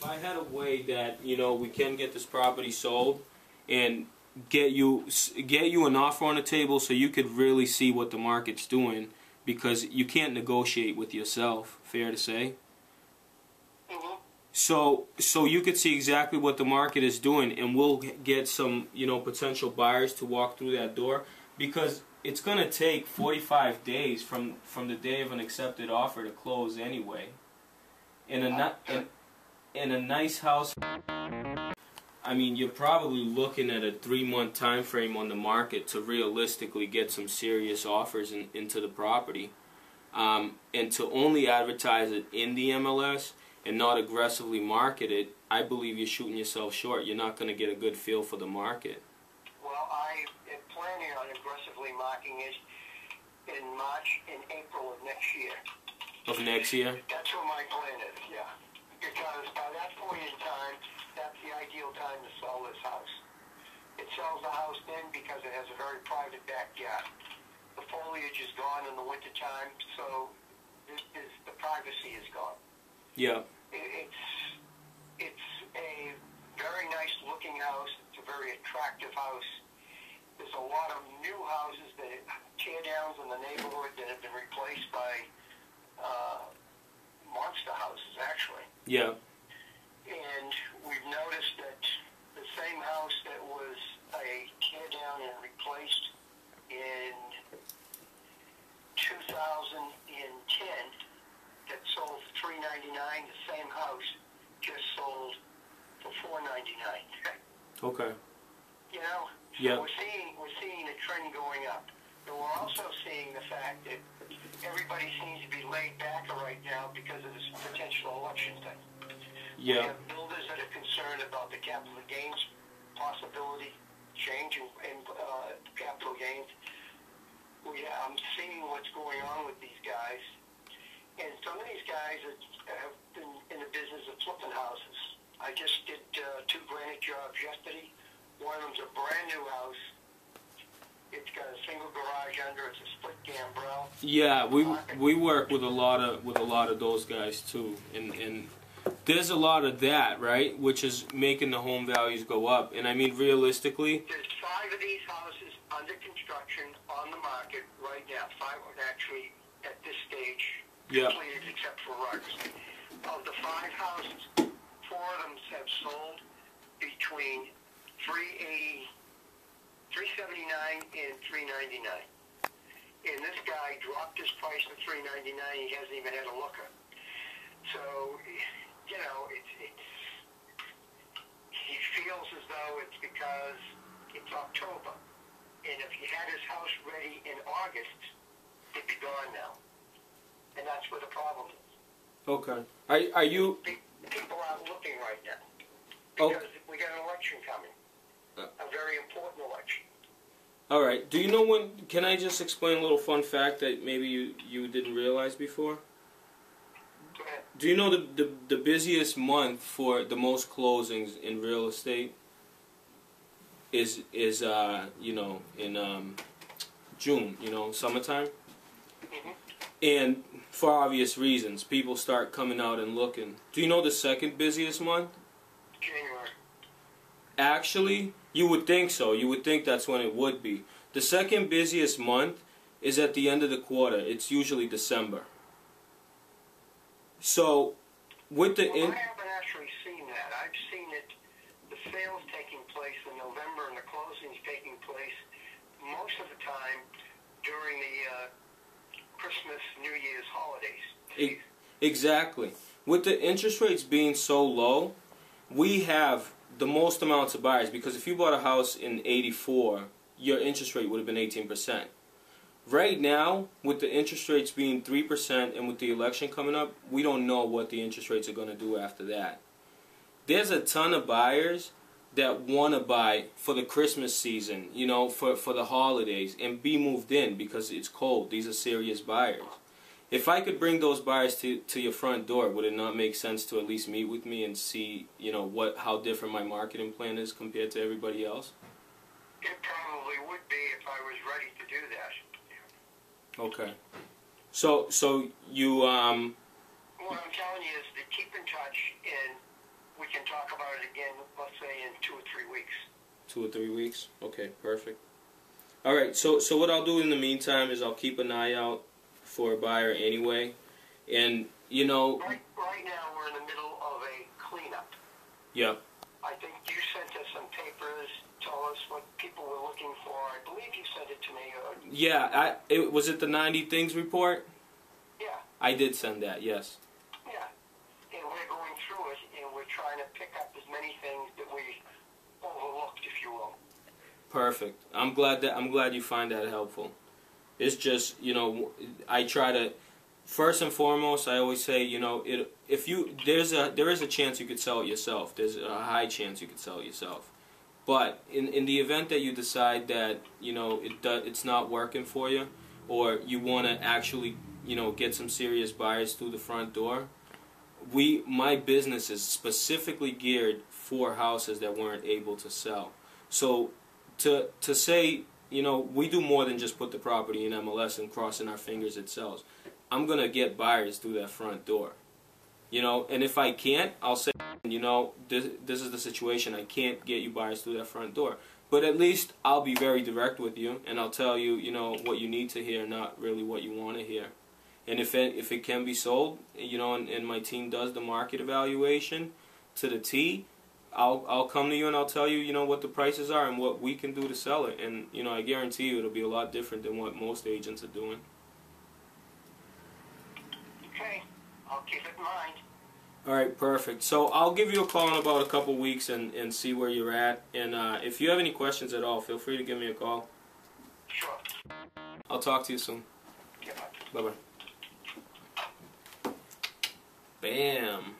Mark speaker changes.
Speaker 1: if I had a way that, you know, we can get this property sold and get you an offer on the table so you could really see what the market's doing, because you can't negotiate with yourself, fair to say. So you could see exactly what the market is doing, and we'll get some, you know, potential buyers to walk through that door, because it's going to take 45 days from the day of an accepted offer to close anyway. In a nice house, I mean, you're probably looking at a 3-month time frame on the market to realistically get some serious offers into the property. And to only advertise it in the MLS and not aggressively market it, I believe you're shooting yourself short. You're not going to get a good feel for the market.
Speaker 2: Well, I am planning on aggressively marketing it in March and April of next year.
Speaker 1: Of next year?
Speaker 2: That's what my plan is, yeah. Because by that point in time, that's the ideal time to sell this house. It sells the house then because it has a very private backyard. The foliage is gone in the wintertime, so the privacy is gone.
Speaker 1: Yeah.
Speaker 2: It's a very nice looking house. It's a very attractive house. There's a lot of new houses that tear downs in the neighborhood that have been replaced by monster houses, actually.
Speaker 1: Yeah.
Speaker 2: And we've noticed that the same house that was a tear down and replaced in 2010 that sold for $399, the same house just sold for $499.
Speaker 1: Okay.
Speaker 2: You know, so
Speaker 1: yeah.
Speaker 2: we're seeing a trend going up. And we're also seeing the fact that everybody seems to be laid back right now because of this potential election thing.
Speaker 1: Yeah.
Speaker 2: We have builders that are concerned about the capital gains possibility, change in capital gains. I'm seeing what's going on with these guys. And some of these guys have been in the business of flipping houses. I just did 2 granite jobs yesterday. One of them's a brand new house. It's got a single garage under. It's a split gambrel.
Speaker 1: Yeah, we work with a lot of those guys too, and there's a lot of that, right, which is making the home values go up. And I mean, realistically,
Speaker 2: there's 5 of these houses under construction on the market right now. 5 are actually at this stage.
Speaker 1: Yeah.
Speaker 2: Completed except for rugs. Of the 5 houses, 4 of them have sold between $379 and $399. And this guy dropped his price to $399. He hasn't even had a looker. So, you know, he feels as though it's because it's October. And if he had his house ready in August, it'd be gone now. And that's where the problem is.
Speaker 1: Okay. Are you...
Speaker 2: People aren't looking right now. Because we got an election coming. A very important election.
Speaker 1: All right. Do you know when... Can I just explain a little fun fact that maybe you didn't realize before?
Speaker 2: Go ahead.
Speaker 1: Do you know the busiest month for the most closings in real estate is you know, in June, you know, summertime?
Speaker 2: Mm-hmm.
Speaker 1: And for obvious reasons, people start coming out and looking. Do you know the second busiest month?
Speaker 2: January.
Speaker 1: Actually, you would think so. You would think that's when it would be. The second busiest month is at the end of the quarter. It's usually December. So, with the...
Speaker 2: Well, I haven't actually seen that. I've seen it, the sales taking place in November and the closings taking place most of the time during the Christmas, New Year's holidays.
Speaker 1: Exactly. With the interest rates being so low, we have the most amounts of buyers, because if you bought a house in '84, your interest rate would have been 18%. Right now, with the interest rates being 3% and with the election coming up, we don't know what the interest rates are going to do after that. There's a ton of buyers that want to buy for the Christmas season, you know, for the holidays, and be moved in because it's cold. These are serious buyers. If I could bring those buyers to your front door, would it not make sense to at least meet with me and see, you know, how different my marketing plan is compared to everybody else?
Speaker 2: It probably would be if I was ready to do that.
Speaker 1: Okay. So you
Speaker 2: What I'm telling you is to keep in touch, and we can talk about it again, let's say in 2 or 3 weeks.
Speaker 1: 2 or 3 weeks? Okay, perfect. All right, so what I'll do in the meantime is I'll keep an eye out for a buyer anyway. And, you know...
Speaker 2: Right now we're in the middle of a cleanup.
Speaker 1: Yep.
Speaker 2: I think you sent us some papers, tell us what people were looking for. I believe you sent it to me.
Speaker 1: Yeah, was it the 90 Things report?
Speaker 2: Yeah.
Speaker 1: I did send that, yes.
Speaker 2: Yeah. And we're going through it, and we're trying to pick up as many things that we overlooked, if you will.
Speaker 1: Perfect. I'm glad you find that helpful. It's just, you know, I try to, first and foremost, I always say, you know, there is a chance you could sell it yourself. There's a high chance you could sell it yourself. But in the event that you decide that, you know, it's not working for you, or you want to actually, you know, get some serious buyers through the front door, my business is specifically geared for houses that weren't able to sell. So to say, you know, we do more than just put the property in MLS and crossing our fingers it sells. I'm going to get buyers through that front door. You know, and if I can't, I'll say, you know, this is the situation. I can't get you buyers through that front door. But at least I'll be very direct with you, and I'll tell you, you know, what you need to hear, not really what you want to hear. And if it can be sold, you know, and my team does the market evaluation to the T, I'll come to you and I'll tell you, you know, what the prices are and what we can do to sell it. And, you know, I guarantee you it'll be a lot different than what most agents are doing.
Speaker 2: Okay. I'll keep it in mind.
Speaker 1: All right, perfect. So I'll give you a call in about a couple weeks and see where you're at. And if you have any questions at all, feel free to give me a call.
Speaker 2: Sure.
Speaker 1: I'll talk to you soon.
Speaker 2: Goodbye.
Speaker 1: Bye-bye. Bam.